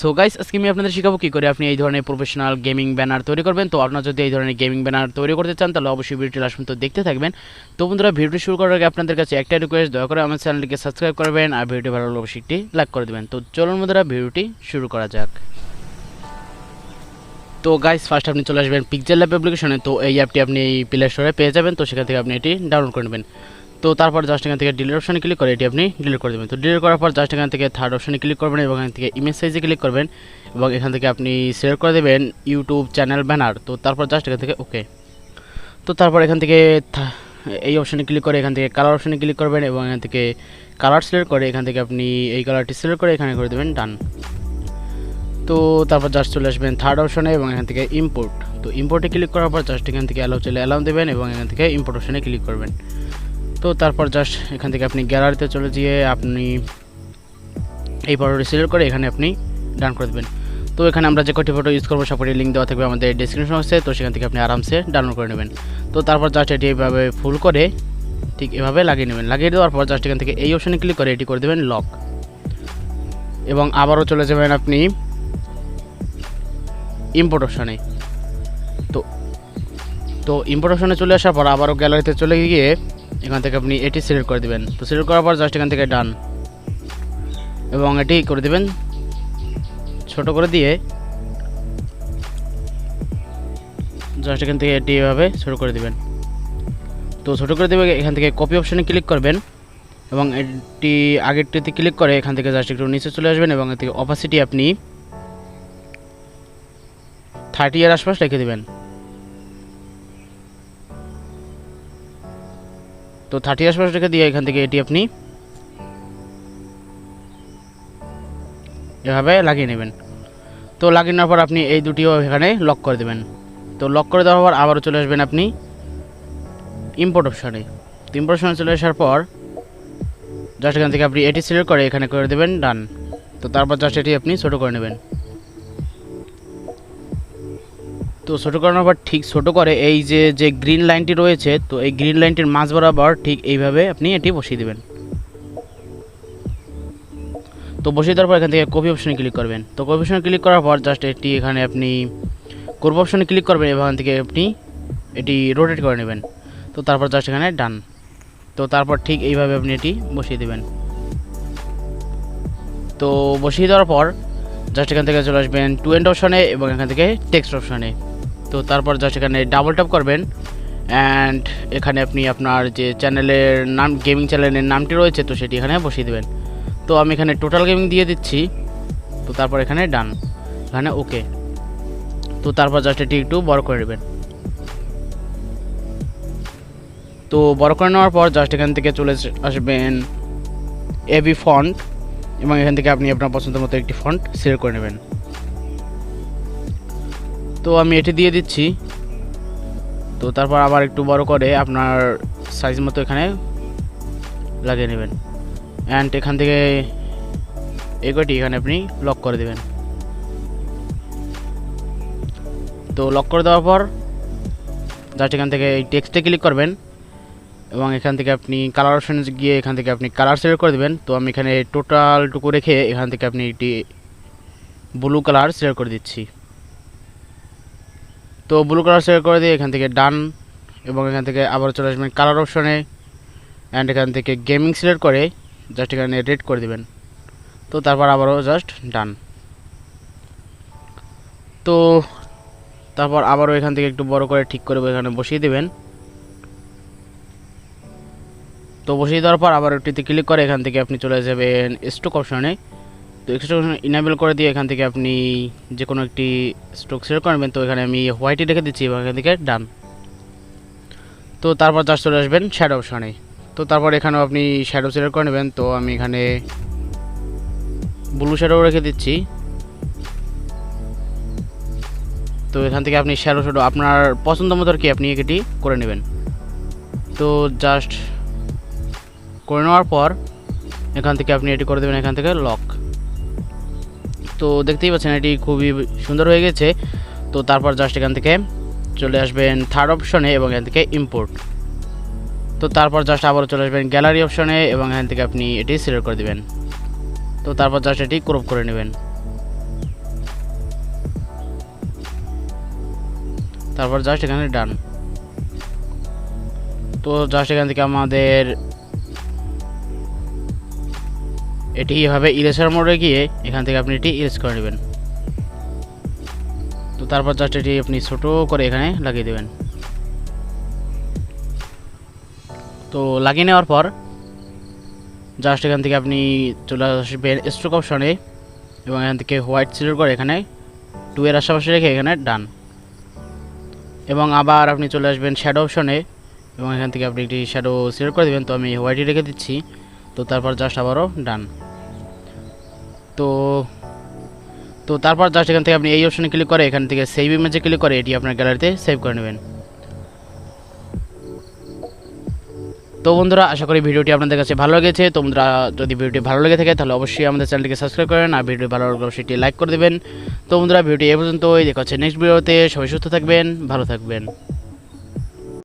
So guys, আজকে আমি আপনাদের শেখাবো কী করে আপনি এই ধরনের প্রফেশনাল গেমিং ব্যানার তৈরি করবেন। তো আপনারা যদি এই ধরনের গেমিং ব্যানার তৈরি করতে চান তাহলে অবশ্যই ভিডিওটি লাস্ট পর্যন্ত দেখতে থাকবেন। তো বন্ধুরা, ভিডিওটি শুরু করার আগে আপনাদের কাছে একটা রিকোয়েস্ট, দয়া করে আমার চ্যানেলটিকে সাবস্ক্রাইব করবেন আর ভিডিওটি ভালো লাগলে অবশ্যই একটি লাইক করে দেবেন। তো চলুন বন্ধুরা, ভিডিওটি শুরু করা যাক। তো গাইস, ফার্স্ট আপনি চলে আসবেন পিক্সেল অ্যাপ অ্যাপ্লিকেশনে। তো এই অ্যাপটি আপনি এই প্লে স্টোরে পেয়ে যাবেন। তো সেখান থেকে আপনি এটি ডাউনলোড করে নেবেন। তো তারপর জাস্ট এখান থেকে ডিলিট অপশানে ক্লিক করে এটি আপনি ডিলিট করে দেবেন। তো ডিলিট করার পর জাস্ট এখান থেকে থার্ড অপশানে ক্লিক করবেন এবং এখান থেকে ইমেজ সাইজে ক্লিক করবেন এবং এখান থেকে আপনি সিলেক্ট করে দেবেন ইউটিউব চ্যানেল ব্যানার। তো তারপর জাস্ট এখান থেকে ওকে। তো তারপর এখান থেকে এই অপশানে ক্লিক করে এখান থেকে কালার অপশানে ক্লিক করবেন এবং এখান থেকে কালার সিলেক্ট করে এখান থেকে আপনি এই কালারটি সিলেক্ট করে এখানে করে দেবেন ডান। তো তারপর জাস্ট চলে আসবেন থার্ড অপশানে এবং এখান থেকে ইম্পোর্ট। তো ইম্পোর্টে ক্লিক করার পর জাস্ট এখান থেকে অ্যালাউ চলে অ্যালাউ দেবেন এবং এখান থেকে ইম্পোর্ট অপশানে ক্লিক করবেন। তো তারপর জাস্ট এখান থেকে আপনি গ্যালারিতে চলে গিয়ে আপনি এই ফটোটি সিলেক্ট করে এখানে আপনি ডান করে দেবেন। তো এখানে আমরা যে কটি ফটো ইউজ করবো সবটি লিঙ্ক দেওয়া থাকবে আমাদের ডেসক্রিপশন বক্সে। তো সেখান থেকে আপনি আরামসে ডাউনলোড করে নেবেন। তো তারপর জাস্ট এটি এইভাবে ফুল করে ঠিক এভাবে লাগিয়ে নেবেন। লাগিয়ে দেওয়ার পর জাস্ট এখান থেকে এই অপশানে ক্লিক করে এটি করে দেবেন লক এবং আবারও চলে যাবেন আপনি ইম্পোর্ট অপশানে। তো ইম্পোর্ট অপশানে চলে আসার পর আবারও গ্যালারিতে চলে গিয়ে এখান থেকে আপনি এটি সিলেক্ট করে দেবেন। তো সিলেক্ট করার পর জাস্ট এখান থেকে ডান এবং এটি করে দেবেন ছোট করে দিয়ে জাস্ট এখান থেকে এটি এভাবে ছোট করে দেবেন। তো ছোট করে দেবে এখান থেকে কপি অপশানে ক্লিক করবেন এবং এটি আগেরটিতে ক্লিক করে এখান থেকে জাস্ট একটু নিচে চলে আসবেন এবং এর থেকে অপাসিটি আপনি 30 এর আশপাশ রেখে দেবেন। তো 30 আশপাশ রেখে দিয়ে এখান থেকে এটি আপনি এভাবে লাগিয়ে নেবেন। তো লাগিয়ে নেওয়ার পর আপনি এই দুটিও এখানে লক করে দেবেন। তো লক করে দেওয়ার পর আবারও চলে আসবেন আপনি ইম্পোর্ট অপশানে। তো ইম্পোর্ট অপশানে চলে আসার পর জাস্ট এখান থেকে আপনি এটি সিলেক্ট করে এখানে করে দেবেন ডান। তো তারপর জাস্ট এটি আপনি ছোটো করে নেবেন। তো ছোটো করানোর পর ঠিক ছোটো করে এই যে গ্রিন লাইনটি রয়েছে, তো এই গ্রিন লাইনটির মাঝ বরাবর ঠিক এইভাবে আপনি এটি বসিয়ে দেবেন। তো বসিয়ে দেওয়ার পর এখান থেকে কপি অপশানে ক্লিক করবেন। তো কপি অপশানে ক্লিক করার পর জাস্ট এটি এখানে আপনি করব অপশানে ক্লিক করবেন এবং এখান থেকে আপনি এটি রোটেট করে নেবেন। তো তারপর জাস্ট এখানে ডান। তো তারপর ঠিক এইভাবে আপনি এটি বসিয়ে দেবেন। তো বসিয়ে দেওয়ার পর জাস্ট এখান থেকে চলে আসবেন টু এন্ড অপশানে এবং এখান থেকে টেক্সট অপশানে। তো তারপর জাস্ট এখানে ডাবল ট্যাপ করবেন অ্যান্ড এখানে আপনি আপনার যে চ্যানেলের নাম গেমিং চ্যানেলের নামটি রয়েছে তো সেটি এখানে বসিয়ে দেবেন। তো আমি এখানে টোটাল গেমিং দিয়ে দিচ্ছি। তো তারপর এখানে ডান, এখানে ওকে। তো তারপর জাস্ট এটি একটু বড় করে নেবেন। তো বড় করে নেওয়ার পর জাস্ট এখান থেকে চলে আসবেন এবি ফন্ট এবং এখান থেকে আপনি আপনার পছন্দ মতো একটি ফন্ট সিলেক্ট করে নেবেন। তো আমি এটি দিয়ে দিচ্ছি। তো তারপর আবার একটু বড় করে আপনার সাইজ মতো এখানে লাগিয়ে নেবেন অ্যান্ড এখান থেকে এগোটি এখানে আপনি লক করে দেবেন। তো লক করে দেওয়ার পর জাস্ট এখান থেকে এই টেক্সটে ক্লিক করবেন এবং এখান থেকে আপনি কালার অপশানে গিয়ে এখান থেকে আপনি কালার সিলেক্ট করে দেবেন। তো আমি এখানে টোটালটুকু রেখে এখান থেকে আপনি একটি ব্লু কালার সিলেক্ট করে দিচ্ছি। তো ব্লু কালার সিলেক্ট করে দিয়ে এখান থেকে ডান এবং এখান থেকে আবার চলে আসবেন কালার অপশানে অ্যান্ড এখান থেকে গেমিং সিলেক্ট করে জাস্ট এখানে রেড করে দেবেন। তো তারপর আবারও জাস্ট ডান। তো তারপর আবারও এখান থেকে একটু বড় করে ঠিক করে এখানে বসিয়ে দেবেন। তো বসিয়ে দেওয়ার পর আবার একটিতে ক্লিক করে এখান থেকে আপনি চলে যাবেন স্ট্রোক অপশানে। তো স্ট্রোক অপশানে ইনেবল করে দিয়ে এখান থেকে আপনি যে কোনো একটি স্ট্রোক সিলেক্ট করবেন। তো এখানে আমি হোয়াইটই রেখে দিচ্ছি এবং এখান থেকে ডান। তো তারপর জাস্ট চলে আসবেন শ্যাডো অপশানে। তো তারপর এখানেও আপনি শ্যাডো সিলেক্ট করে নেবেন। তো আমি এখানে ব্লু শ্যাডো রেখে দিচ্ছি। তো এখান থেকে আপনি শ্যাডো আপনার পছন্দ মতো আর কি আপনি এটি করে নেবেন। তো জাস্ট করে নেওয়ার পর এখান থেকে আপনি এটি করে দেবেন এখান থেকে লক। তো দেখতেই পাচ্ছেন এটি খুবই সুন্দর হয়ে গেছে। তো তারপর জাস্ট এখান থেকে চলে আসবেন থার্ড অপশানে এবং এখান থেকে ইম্পোর্ট। তো তারপর জাস্ট আবারও চলে আসবেন গ্যালারি অপশানে এবং এখান থেকে আপনি এটি সিলেক্ট করে দেবেন। তো তারপর জাস্ট এটি ক্রপ করে নেবেন। তারপর জাস্ট এখানে ডান। তো জাস্ট এখান থেকে আমাদের এটি এভাবে ইরেজার মোডে গিয়ে এখান থেকে আপনি এটি ইরেজ করে নেবেন। তো তারপর জাস্ট এটি আপনি ছোট করে এখানে লাগিয়ে দেবেন। তো লাগিয়ে নেওয়ার পর জাস্ট এখান থেকে আপনি চলে আসবেন স্ট্রোক অপশনে এবং এখান থেকে হোয়াইট সিলেক্ট করে এখানে 2 এর আশেপাশে রেখে এখানে ডান। এবং আবার আপনি চলে আসবেন শ্যাডো অপশনে এবং এখান থেকে আপনি একটি শ্যাডো সিলেক্ট করে দেবেন। তো আমি হোয়াইটই রেখে দিচ্ছি। তো তারপর জাস্ট আবারও ডান। তো তারপর জাস্ট এখান থেকে আপনি এই অপশনে ক্লিক করে এখান থেকে সেভ ইমেজে ক্লিক করে এটি আপনার গ্যালারিতে সেভ করে নেবেন। তো বন্ধুরা, আশা করি ভিডিওটি আপনাদের কাছে ভালো লেগেছে। তো বন্ধুরা, যদি ভিডিওটি ভালো লেগে থাকে তাহলে অবশ্যই আমাদের চ্যানেলটিকে সাবস্ক্রাইব করেন, আর ভিডিওটি ভালো লাগলে অবশ্যই লাইক করে দেবেন। তো বন্ধুরা, ভিডিওটি এই পর্যন্তই, দেখা হচ্ছে নেক্সট ভিডিওতে। সবাই সুস্থ থাকবেন, ভালো থাকবেন।